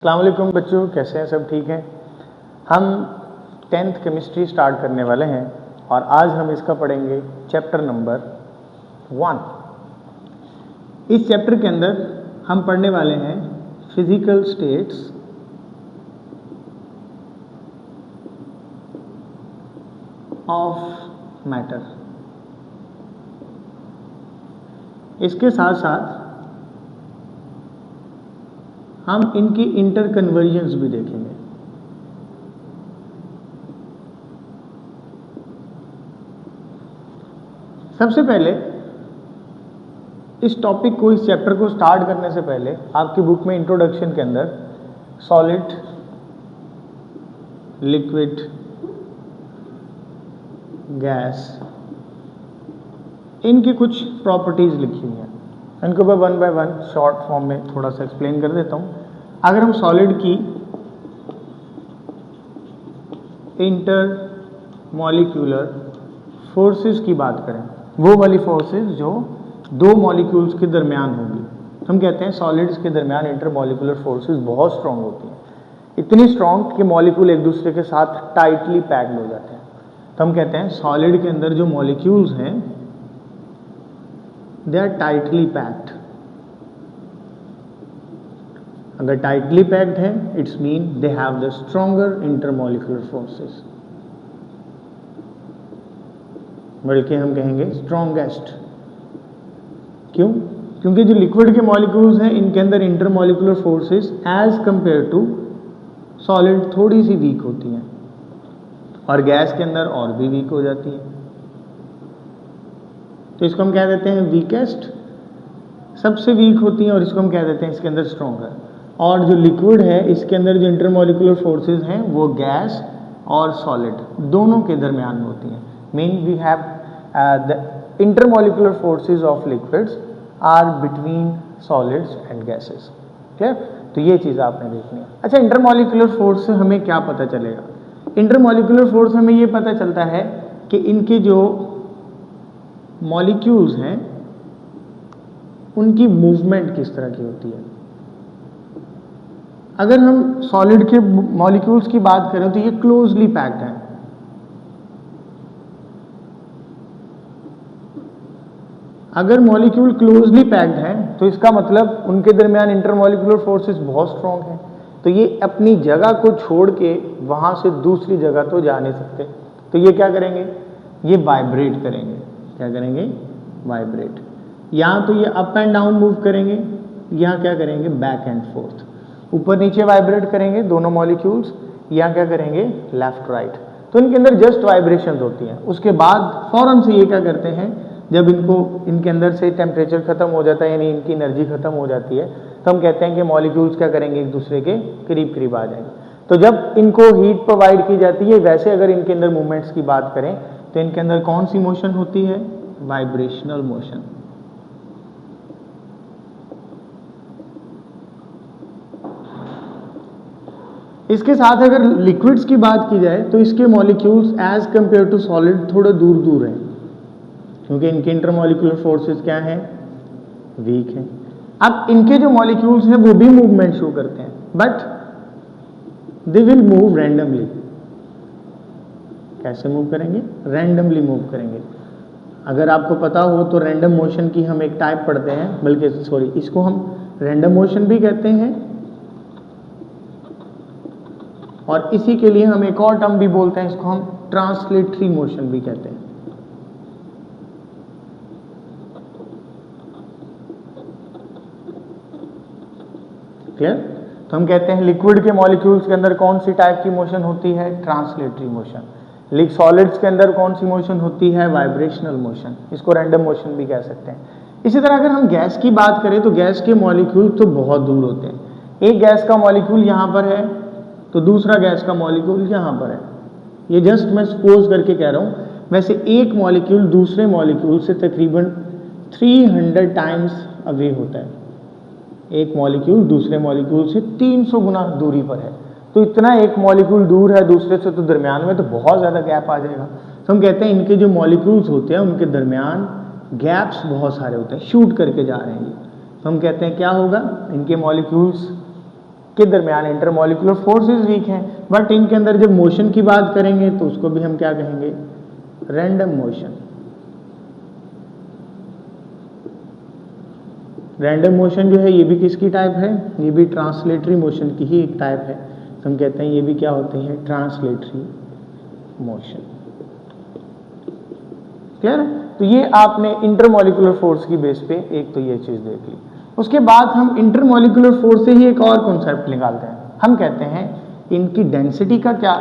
अस्सलाम वालेकुम बच्चों, कैसे हैं सब? ठीक हैं। हम 10th केमिस्ट्री स्टार्ट करने वाले हैं और आज हम इसका पढ़ेंगे चैप्टर नंबर 1। इस चैप्टर के अंदर हम पढ़ने वाले हैं फिजिकल स्टेट्स ऑफ मैटर। इसके साथ साथ हम इनकी इंटरकन्वर्जेंस भी देखेंगे। सबसे पहले इस टॉपिक को, इस चैप्टर को स्टार्ट करने से पहले आपकी बुक में इंट्रोडक्शन के अंदर सॉलिड, लिक्विड, गैस, इनकी कुछ प्रॉपर्टीज लिखी हुई हैं। इनको मैं one by one short form में थोड़ा सा एक्सप्लेन कर देता हूँ। अगर हम सॉलिड की इंटर मॉलिक्यूलर फोर्सेस की बात करें, वो वाली फोर्सेस जो दो मॉलिक्यूल्स के दरमियान होगी, हम कहते हैं सॉलिड्स के दरमियान इंटर मॉलिक्यूलर फोर्सेस बहुत स्ट्रांग होती हैं। इतनी स्ट्रांग कि मॉलिक्यूल एक दूसरे के साथ टाइटली पैक्ड हो जाते हैं। तो हम कहते हैं सॉलिड के अंदर जो मॉलिक्यूल्स हैं दे आर टाइटली पैक्ड। अगर टाइटली पैक्ड है it's mean they have the stronger intermolecular forces, बल्कि हम कहेंगे स्ट्रॉन्गेस्ट। क्यों? क्योंकि जो लिक्विड के मॉलिक्यूल्स हैं इनके अंदर intermolecular forces as compare to solid थोड़ी सी वीक होती हैं और गैस के अंदर और भी वीक हो जाती है। तो इसको हम कह देते हैं वीकेस्ट, सबसे वीक होती हैं, और इसको हम कह देते हैं इसके अंदर स्ट्रॉन्गर। और जो लिक्विड है इसके अंदर जो इंटरमॉलिक्यूलर फोर्सेस हैं वो गैस और सॉलिड दोनों के दरमियान में होती हैं। Mean we have the intermolecular forces of liquids are between solids and gases. ठीक, तो ये चीज़ आपने देखनी है। अच्छा, इंटरमॉलिक्यूलर फोर्स से हमें क्या पता चलेगा? इंटरमॉलिक्यूलर फोर्स हमें ये पता चलता है कि इनके जो मॉलिक्यूल्स हैं उनकी मूवमेंट किस तरह की होती है। अगर हम सॉलिड के मॉलिक्यूल्स की बात करें तो ये क्लोजली पैक्ड हैं। अगर मॉलिक्यूल क्लोजली पैक्ड हैं तो इसका मतलब उनके दरमियान इंटरमॉलिक्यूलर फोर्सेस बहुत स्ट्रांग हैं। तो ये अपनी जगह को छोड़ के वहां से दूसरी जगह तो जा नहीं सकते। तो ये क्या करेंगे? ये वाइब्रेट करेंगे। क्या करेंगे? वाइब्रेट। यहाँ तो ये अप एंड डाउन मूव करेंगे, यहाँ क्या करेंगे? बैक एंड फोर्थ, ऊपर नीचे वाइब्रेट करेंगे दोनों मॉलिक्यूल्स। यहाँ क्या करेंगे? Left right. तो इनके अंदर जस्ट वाइब्रेशंस होती हैं। उसके बाद फौरन से ये क्या करते हैं, जब इनके अंदर से टेम्परेचर खत्म हो जाता है, यानी इनकी एनर्जी खत्म हो जाती है, तो हम कहते हैं कि मॉलिक्यूल्स क्या करेंगे? एक दूसरे के करीब करीब आ जाएंगे। तो जब इनको हीट प्रोवाइड की जाती है, वैसे अगर इनके अंदर मूवमेंट्स की बात करें तो इनके अंदर कौन सी मोशन होती है? Vibrational motion. इसके साथ अगर लिक्विड्स की बात की जाए तो इसके molecules as compare to solid थोड़े दूर दूर हैं, क्योंकि इनके इंटरमॉलिक्यूलर फोर्सेस क्या हैं? वीक हैं। अब इनके जो मॉलिक्यूल्स हैं वो भी मूवमेंट शो करते हैं, but they will move randomly. कैसे मूव करेंगे? रैंडमली मूव करेंगे। अगर आपको पता हो तो रैंडम मोशन की हम एक टाइप पढ़ते हैं, बल्कि सॉरी, इसको हम रैंडम मोशन भी कहते हैं, और इसी के लिए हम एक और टर्म भी बोलते हैं, इसको हम ट्रांसलेटरी मोशन भी कहते हैं। क्लियर? तो हम कहते हैं लिक्विड के मॉलिक्यूल्स के अंदर कौन सी टाइप की मोशन होती है? Translatory motion. सॉलिड्स के अंदर कौन सी मोशन होती है? Vibrational motion. इसको रैंडम मोशन भी कह सकते हैं। इसी तरह अगर हम गैस की बात करें तो गैस के मॉलिक्यूल तो बहुत दूर होते हैं। एक गैस का मॉलिक्यूल यहाँ पर है तो दूसरा गैस का मॉलिक्यूल यहाँ पर है। ये जस्ट मैं सपोज करके कह रहा हूँ। वैसे एक मॉलिक्यूल दूसरे मॉलिक्यूल से तकरीबन 300 टाइम्स अवे होता है। एक मॉलिक्यूल दूसरे मॉलिक्यूल से 300 गुना दूरी पर है। तो इतना एक मॉलिक्यूल दूर है दूसरे से, तो दरमियान में तो बहुत ज़्यादा गैप आ जाएगा। तो हम कहते हैं इनके जो मॉलिक्यूल्स होते हैं उनके दरमियान गैप्स बहुत सारे होते हैं, शूट करके जा रहे हैं। तो हम कहते हैं क्या होगा, इनके मॉलिक्यूल्स के दरमियान इंटरमॉलिक्यूलर फोर्सेस वीक हैं, बट इनके अंदर जब मोशन की बात करेंगे तो उसको भी हम क्या कहेंगे, रैंडम मोशन। रैंडम मोशन जो है ये भी किसकी टाइप है, ये भी ट्रांसलेटरी मोशन की ही एक टाइप है, तो हम कहते हैं ये भी क्या होते हैं, ट्रांसलेटरी मोशन। क्लियर है? तो ये आपने इंटरमॉलिक्यूलर फोर्स की बेस पे एक तो ये चीज देख ली। उसके बाद हम इंटरमॉलिक्यूलर फोर्स से ही एक और कॉन्सेप्ट निकालते हैं, हम कहते हैं इनकी डेंसिटी का क्या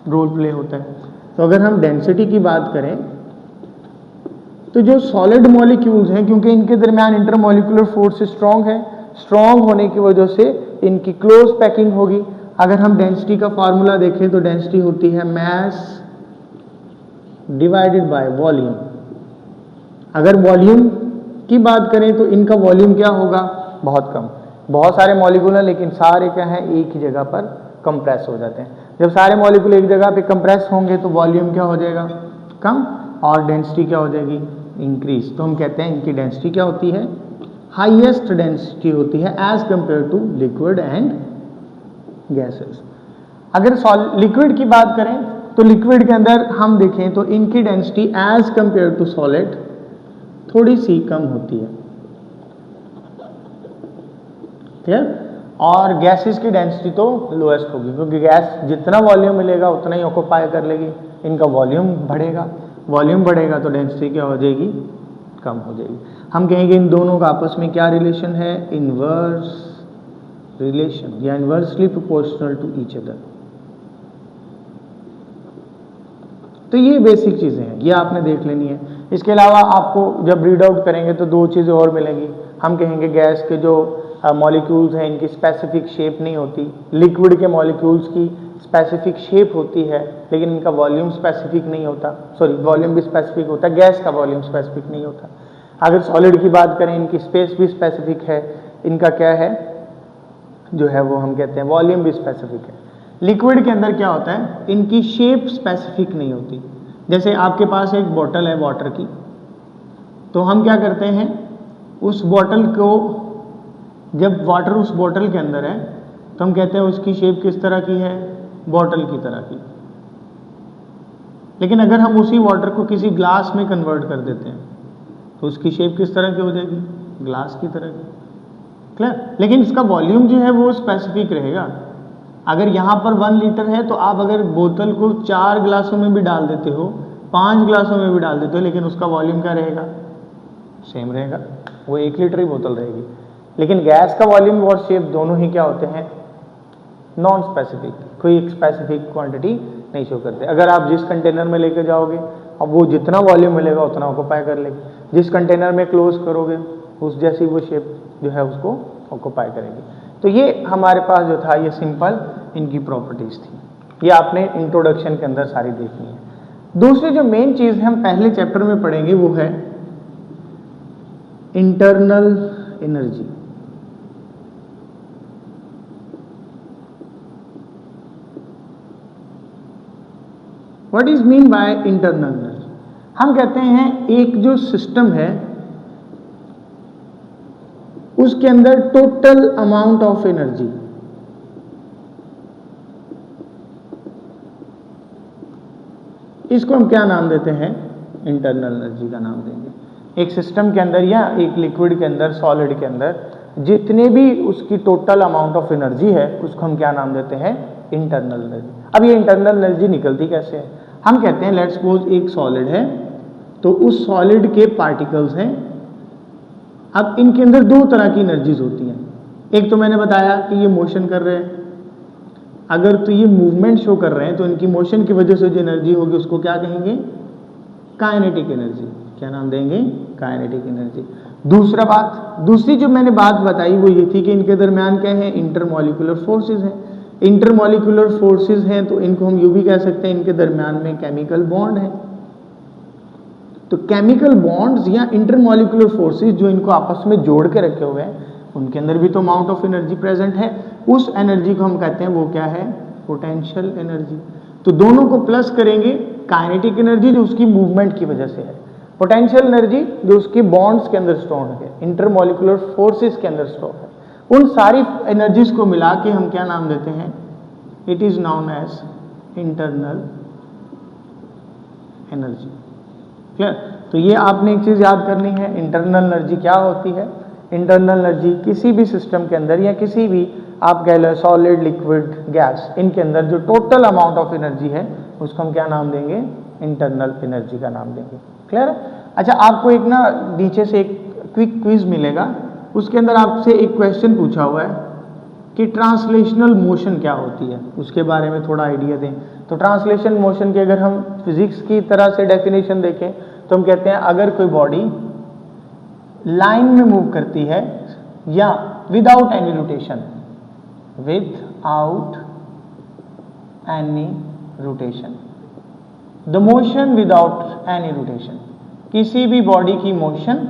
रोल प्ले होता है। तो अगर हम डेंसिटी की बात करें तो जो सॉलिड मॉलिक्यूल्स हैं, क्योंकि इनके दरमियान इंटरमॉलिक्यूलर फोर्स स्ट्रांग है, स्ट्रांग होने की वजह से इनकी क्लोज पैकिंग होगी। अगर हम डेंसिटी का फार्मूला देखें तो डेंसिटी होती है मास डिवाइडेड बाय वॉल्यूम। अगर वॉल्यूम की बात करें तो इनका वॉल्यूम क्या होगा, बहुत कम। बहुत सारे मॉलिक्यूल हैं लेकिन सारे क्या है, एक ही जगह पर कंप्रेस हो जाते हैं। जब सारे मॉलिक्यूल एक जगह पे कंप्रेस होंगे तो वॉल्यूम क्या हो जाएगा, कम, और डेंसिटी क्या हो जाएगी, इंक्रीज। तो हम कहते हैं इनकी डेंसिटी क्या होती है, हाईएस्ट डेंसिटी होती है as compare to liquid and gases. अगर लिक्विड की बात करें तो लिक्विड के अंदर हम देखें तो इनकी density as compare to solid थोड़ी सी कम होती है। क्लियर? और गैसेस की डेंसिटी तो लोएस्ट होगी, क्योंकि गैस जितना वॉल्यूम मिलेगा उतना ही ऑक्यूपाई कर लेगी, इनका वॉल्यूम बढ़ेगा, वॉल्यूम बढ़ेगा तो डेंसिटी क्या हो जाएगी, कम हो जाएगी। हम कहेंगे इन दोनों का आपस में क्या रिलेशन है, इनवर्स रिलेशन या inversely proportional to each other. तो ये बेसिक चीजें हैं, ये आपने देख लेनी है। इसके अलावा आपको जब रीड आउट करेंगे तो दो चीजें और मिलेंगी। हम कहेंगे गैस के जो मॉलिक्यूल्स हैं इनकी स्पेसिफिक शेप नहीं होती, लिक्विड के मॉलिक्यूल्स की स्पेसिफिक शेप होती है लेकिन इनका वॉल्यूम स्पेसिफिक नहीं होता। सॉरी, वॉल्यूम भी स्पेसिफिक होता है, गैस का वॉल्यूम स्पेसिफिक नहीं होता। अगर सॉलिड की बात करें इनकी स्पेस भी स्पेसिफिक है, इनका क्या है जो है वो हम कहते हैं वॉल्यूम भी स्पेसिफिक है। लिक्विड के अंदर क्या होता है, इनकी शेप स्पेसिफिक नहीं होती। जैसे आपके पास एक बोतल है वाटर की, तो हम क्या करते हैं उस बोतल को, जब वाटर उस बोतल के अंदर है तो हम कहते हैं उसकी शेप किस तरह की है, बोतल की तरह की। लेकिन अगर हम उसी वाटर को किसी ग्लास में कन्वर्ट कर देते हैं तो उसकी शेप किस तरह की हो जाएगी, ग्लास की तरह की। क्लियर? लेकिन इसका वॉल्यूम जो है वो स्पेसिफिक रहेगा। अगर यहाँ पर 1 लीटर है तो आप अगर बोतल को 4 ग्लासों में भी डाल देते हो, 5 ग्लासों में भी डाल देते हो, लेकिन उसका वॉल्यूम क्या रहेगा, सेम रहेगा, वो 1 लीटर ही बोतल रहेगी। लेकिन गैस का वॉल्यूम और शेप दोनों ही क्या होते हैं, नॉन स्पेसिफिक, कोई एक स्पेसिफिक क्वांटिटी नहीं शो करते। अगर आप जिस कंटेनर में लेके जाओगे अब वो जितना वॉल्यूम मिलेगा उतना ऑक्यूपाई कर लेगी, जिस कंटेनर में क्लोज करोगे उस जैसी वो शेप जो है उसको ऑक्यूपाई करेगी। तो ये हमारे पास जो था ये सिंपल इनकी प्रॉपर्टीज थी, ये आपने इंट्रोडक्शन के अंदर सारी देखनी है। दूसरी जो मेन चीज हम पहले चैप्टर में पढ़ेंगे वो है internal energy. What is mean by internal energy? हम कहते हैं एक जो सिस्टम है उसके अंदर टोटल अमाउंट ऑफ एनर्जी, इसको हम क्या नाम देते हैं, इंटरनल एनर्जी का नाम देंगे। एक सिस्टम के अंदर या एक लिक्विड के अंदर, सॉलिड के अंदर जितने भी उसकी टोटल अमाउंट ऑफ एनर्जी है उसको हम क्या नाम देते हैं, इंटरनल एनर्जी। अब ये इंटरनल एनर्जी निकलती कैसे है, हम कहते हैं लेट्स सपोज एक सॉलिड है तो उस सॉलिड के पार्टिकल्स हैं। अब इनके अंदर दो तरह की एनर्जीज होती हैं। एक तो मैंने बताया कि ये मोशन कर रहे हैं, अगर तो ये मूवमेंट शो कर रहे हैं तो इनकी मोशन की वजह से जो एनर्जी होगी उसको क्या कहेंगे, काइनेटिक एनर्जी। क्या नाम देंगे, काइनेटिक एनर्जी। दूसरी जो मैंने बात बताई वो ये थी कि इनके दरमियान क्या है, इंटरमॉलिक्यूलर फोर्सेस हैं। इंटरमॉलिक्यूलर फोर्सेस हैं तो इनको हम यूं भी कह सकते हैं इनके दरमियान में केमिकल बॉन्ड है। तो केमिकल बॉन्ड्स या इंटरमॉलिक्यूलर फोर्सेस जो इनको आपस में जोड़ के रखे हुए हैं उनके अंदर भी तो अमाउंट ऑफ एनर्जी प्रेजेंट है। उस एनर्जी को हम कहते हैं वो क्या है, पोटेंशियल एनर्जी। तो दोनों को प्लस करेंगे, काइनेटिक एनर्जी जो उसकी मूवमेंट की वजह से है, पोटेंशियल एनर्जी जो उसकी बॉन्ड्स के अंदर स्टोर है, इंटरमॉलिक्यूलर फोर्सेस के अंदर स्टोर है। उन सारी एनर्जीज को मिला के हम क्या नाम देते हैं? It is known as internal energy. Clear? तो ये आपने एक चीज याद करनी है, इंटरनल एनर्जी क्या होती है। इंटरनल एनर्जी किसी भी सिस्टम के अंदर या किसी भी आप कह लो सॉलिड, लिक्विड, गैस, इनके अंदर जो टोटल अमाउंट ऑफ एनर्जी है उसको हम क्या नाम देंगे? इंटरनल एनर्जी का नाम देंगे। क्लियर? अच्छा, आपको एक ना नीचे से एक क्विक क्विज मिलेगा, उसके अंदर आपसे एक क्वेश्चन पूछा हुआ है कि ट्रांसलेशनल मोशन क्या होती है, उसके बारे में थोड़ा आइडिया दें। तो ट्रांसलेशन मोशन की अगर हम फिजिक्स की तरह से डेफिनेशन देखें तो हम कहते हैं अगर कोई बॉडी लाइन में मूव करती है या without any rotation, without any rotation, the motion without any rotation, किसी भी बॉडी की मोशन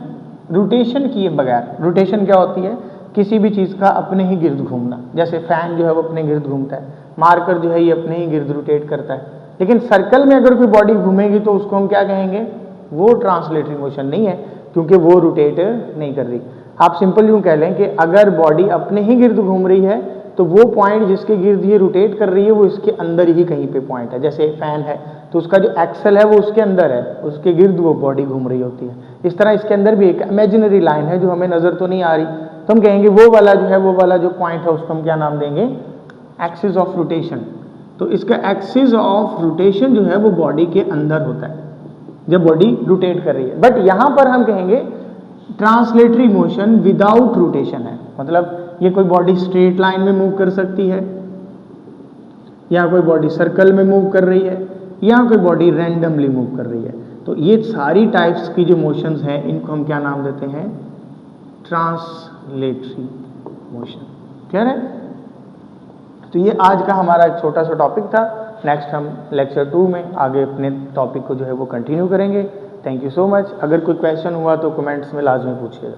रोटेशन किए बगैर। रोटेशन क्या होती है? किसी भी चीज का अपने ही गिर्द घूमना, जैसे फैन जो है वो अपने गिर्द घूमता है, मार्कर जो है ये अपने ही गिर्द रोटेट करता है। लेकिन सर्कल में अगर कोई बॉडी घूमेगी तो उसको हम क्या कहेंगे? वो ट्रांसलेटरी मोशन नहीं है, क्योंकि वो रोटेट नहीं कर रही। आप सिंपल यूं कह लें कि अगर बॉडी अपने ही गिर्द घूम रही है तो वो पॉइंट जिसके गिर्द ये रोटेट कर रही है वो इसके अंदर ही कहीं पे पॉइंट है। जैसे फैन है तो उसका जो एक्सल है वो उसके अंदर है, उसके गिर्द वो बॉडी घूम रही होती है। इस तरह इसके अंदर भी एक इमेजिनरी लाइन है जो हमें नजर तो नहीं आ रही, तो हम कहेंगे वो वाला जो है, वो वाला जो पॉइंट है उसको हम क्या नाम देंगे? Axis of rotation. तो इसका एक्सिस ऑफ रोटेशन जो है वो बॉडी के अंदर होता है जब बॉडी रोटेट कर रही है। बट यहां पर हम कहेंगे ट्रांसलेटरी मोशन विदाउट रोटेशन है, मतलब ये कोई बॉडी स्ट्रेट लाइन में मूव कर सकती है, या कोई बॉडी सर्कल में मूव कर रही है, या कोई बॉडी रैंडमली मूव कर रही है। तो ये सारी टाइप्स की जो मोशंस हैं इनको हम क्या नाम देते हैं? Translatory motion. क्लियर है? तो ये आज का हमारा एक छोटा सा टॉपिक था। नेक्स्ट हम लेक्चर 2 में आगे अपने टॉपिक को जो है वो कंटिन्यू करेंगे। Thank you so much. अगर कोई क्वेश्चन हुआ तो कमेंट्स में लाजमी पूछिएगा।